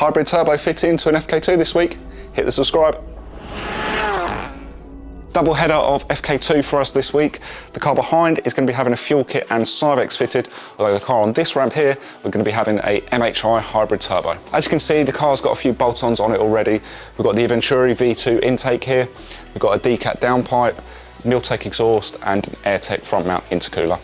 Hybrid turbo fitting to an FK2 this week. Hit the subscribe. Double header of FK2 for us this week. The car behind is going to be having a fuel kit and Civex fitted, although the car on this ramp here, we're going to be having a MHI hybrid turbo. As you can see, the car's got a few bolt-ons on it already. We've got the Venturi V2 intake here. We've got a decat downpipe, Miltech exhaust and an AirTech front mount intercooler.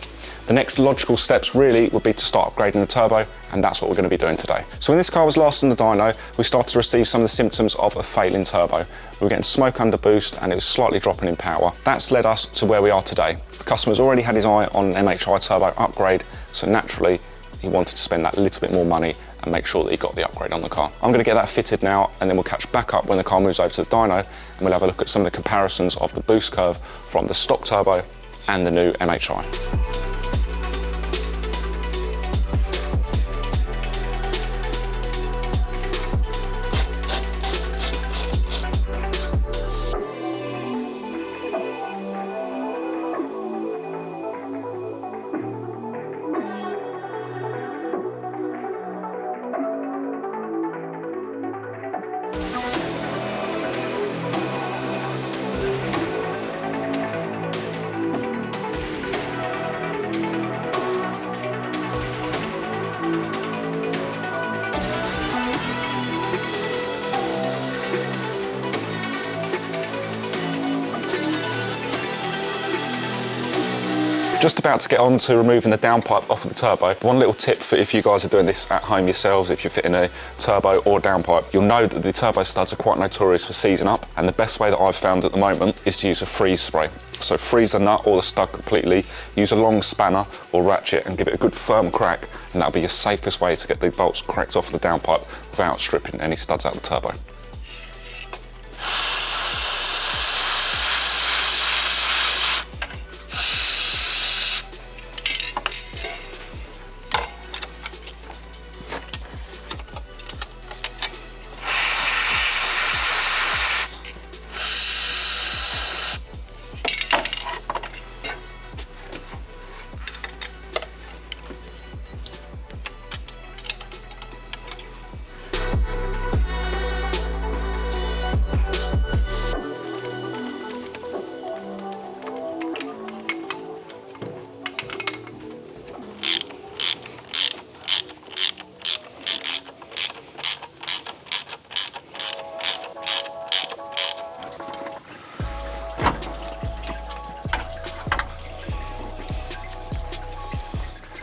The next logical steps really would be to start upgrading the turbo, and that's what we're going to be doing today. So when this car was last on the dyno, we started to receive some of the symptoms of a failing turbo. We were getting smoke under boost and it was slightly dropping in power. That's led us to where we are today. The customer's already had his eye on an MHI Turbo Upgrade, so naturally he wanted to spend that little bit more money and make sure that he got the upgrade on the car. I'm going to get that fitted now, and then we'll catch back up when the car moves over to the dyno, and we'll have a look at some of the comparisons of the boost curve from the stock turbo and the new MHI. Just about to get on to removing the downpipe off of the turbo. One little tip for if you guys are doing this at home yourselves, if you're fitting a turbo or downpipe, you'll know that the turbo studs are quite notorious for seizing up, and the best way that I've found at the moment is to use a freeze spray. So freeze the nut or the stud completely, use a long spanner or ratchet and give it a good firm crack, and that'll be your safest way to get the bolts cracked off the downpipe without stripping any studs out of the turbo.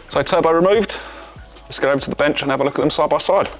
So turbo removed, let's get over to the bench and have a look at them side by side.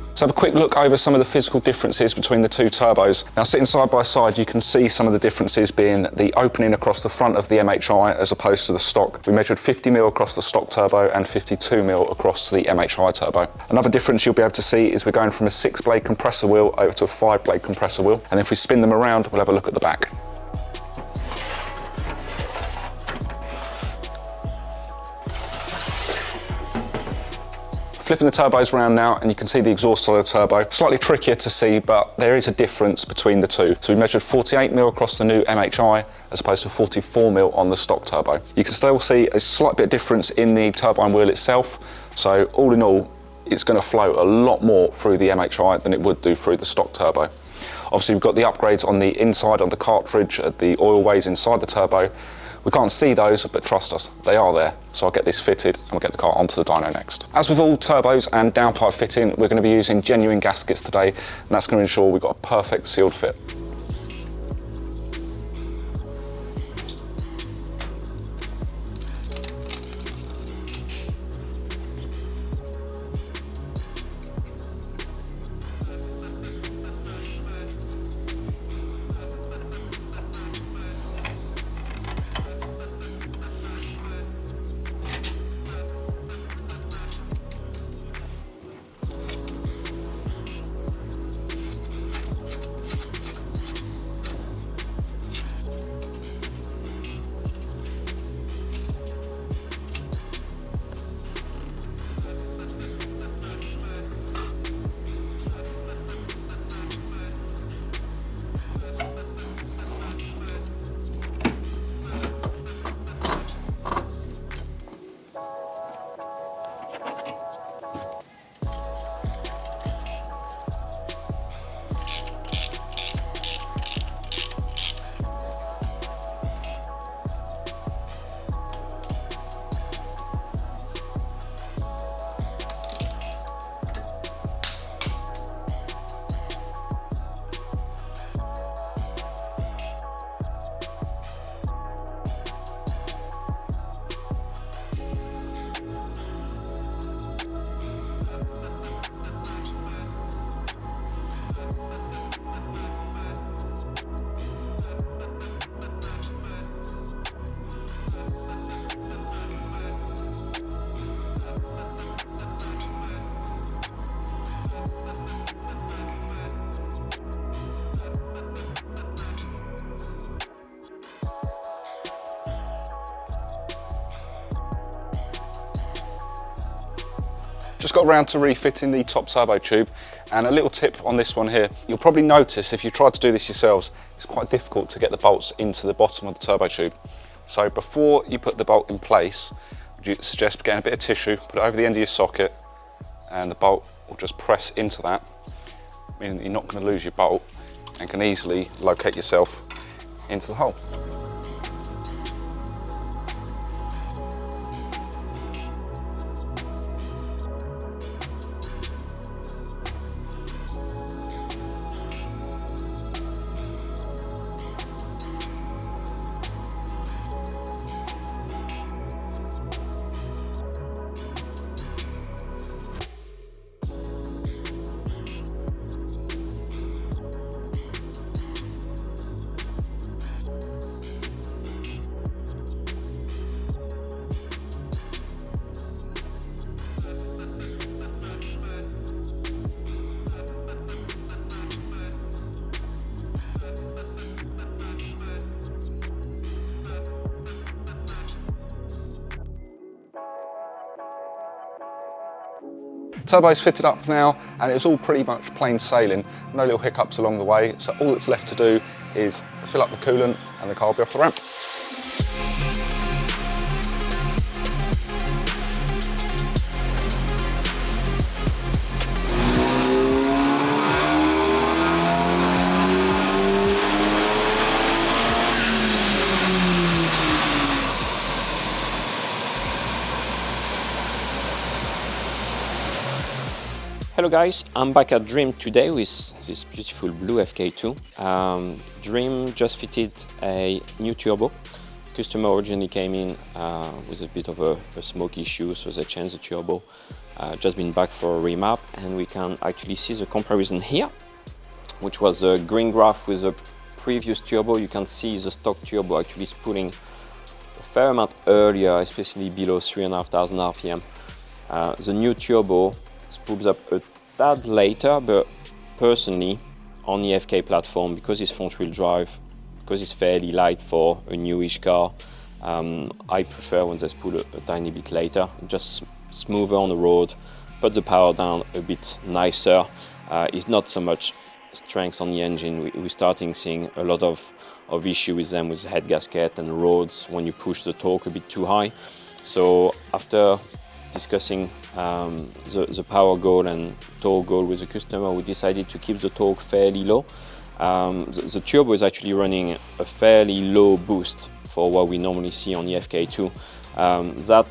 Let's have a quick look over some of the physical differences between the two turbos. Now, sitting side by side, you can see some of the differences being the opening across the front of the MHI as opposed to the stock. We measured 50mm across the stock turbo and 52mm across the MHI turbo. Another difference you'll be able to see is we're going from a 6-blade compressor wheel over to a 5-blade compressor wheel. And if we spin them around, we'll have a look at the back. Flipping the turbos around now, and you can see the exhaust side of the turbo. Slightly trickier to see, but there is a difference between the two. So we measured 48mm across the new MHI as opposed to 44mm on the stock turbo. You can still see a slight bit of difference in the turbine wheel itself. So all in all, it's going to flow a lot more through the MHI than it would do through the stock turbo. Obviously, we've got the upgrades on the inside of the cartridge, the oil ways inside the turbo. We can't see those, but trust us, they are there. So I'll get this fitted and we'll get the car onto the dyno next. As with all turbos and downpipe fitting, we're going to be using genuine gaskets today, and that's going to ensure we've got a perfect sealed fit. Just got around to refitting the top turbo tube, and a little tip on this one here. You'll probably notice if you try to do this yourselves, it's quite difficult to get the bolts into the bottom of the turbo tube. So before you put the bolt in place, I suggest getting a bit of tissue, put it over the end of your socket, and the bolt will just press into that, meaning that you're not going to lose your bolt and can easily locate yourself into the hole. Turbo's fitted up now, and it's all pretty much plain sailing, no little hiccups along the way, so all that's left to do is fill up the coolant and the car will be off the ramp. Hello guys, I'm back at Dream today with this beautiful blue FK2. Dream just fitted a new turbo. Customer originally came in with a bit of a smoke issue, so they changed the turbo. Just been back for a remap, and we can actually see the comparison here, which was a green graph with the previous turbo. You can see the stock turbo actually spooling a fair amount earlier, especially below 3,500 RPM. The new turbo spools up a tad later, but personally on the FK platform, because it's front wheel drive, because it's fairly light for a newish car, I prefer when they spool a tiny bit later, just smoother on the road, put the power down a bit nicer. It's not so much strength on the engine. We're starting seeing a lot of issue with them, with the head gasket and roads when you push the torque a bit too high. So after discussing the power goal and torque goal with the customer, we decided to keep the torque fairly low. The turbo is actually running a fairly low boost for what we normally see on the FK2. That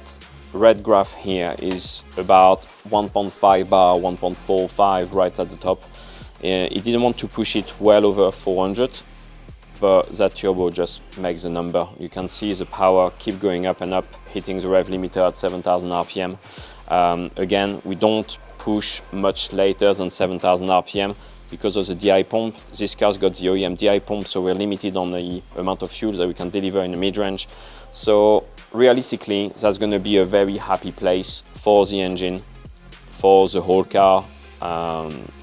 red graph here is about 1.5 bar, 1.45 right at the top. It didn't want to push it well over 400, but that turbo just makes the number. You can see the power keep going up and up, hitting the rev limiter at 7,000 RPM. Again, we don't push much later than 7,000 RPM because of the DI pump. This car's got the OEM DI pump, so we're limited on the amount of fuel that we can deliver in the mid-range. So realistically, that's going to be a very happy place for the engine, for the whole car,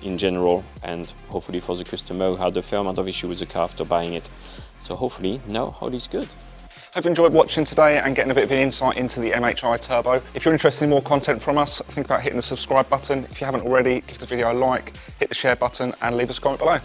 in general, and hopefully for the customer who had a fair amount of issue with the car after buying it. So hopefully now all is good. Hope you enjoyed watching today and getting a bit of an insight into the MHI Turbo. If you're interested in more content from us, think about hitting the subscribe button. If you haven't already, give the video a like, hit the share button and leave us a comment below.